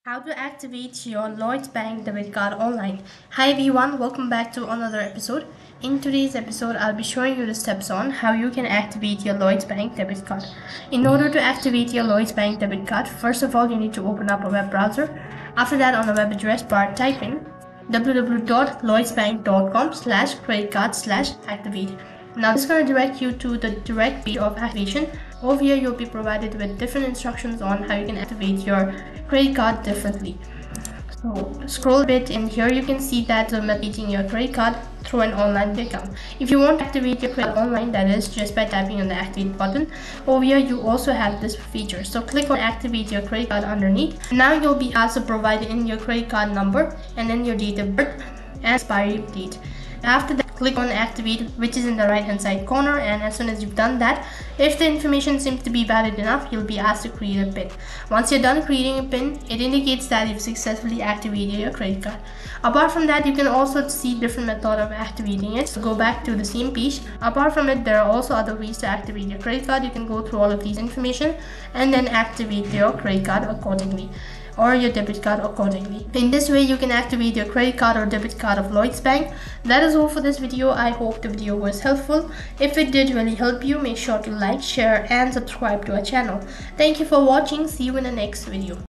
How to activate your Lloyds Bank debit card online. Hi everyone, welcome back to another episode. In today's episode, I'll be showing you the steps on how you can activate your Lloyds Bank debit card. In order to activate your Lloyds Bank debit card, first of all, you need to open up a web browser. After that, on the web address bar, type in www.lloydsbank.com/creditcard/activate. Now this is going to direct you to the direct page of activation. Over here you'll be provided with different instructions on how you can activate your credit card differently. So scroll a bit and here you can see that activating your credit card through an online account. If you want to activate your credit card online, that is just by tapping on the activate button. Over here you also have this feature. So click on activate your credit card underneath. Now you'll be asked to provide in your credit card number and then your date of birth and expiry date. After that, click on activate, which is in the right hand side corner, and as soon as you've done that, if the information seems to be valid enough, you'll be asked to create a PIN. Once you're done creating a PIN, it indicates that you've successfully activated your credit card. Apart from that, you can also see different method of activating it. So go back to the same page. Apart from it, there are also other ways to activate your credit card. You can go through all of these information and then activate your credit card accordingly, or your debit card accordingly. In this way, you can activate your credit card or debit card of Lloyds Bank. That is all for this video. I hope the video was helpful. If it did really help you, make sure to like, share and subscribe to our channel. Thank you for watching. See you in the next video.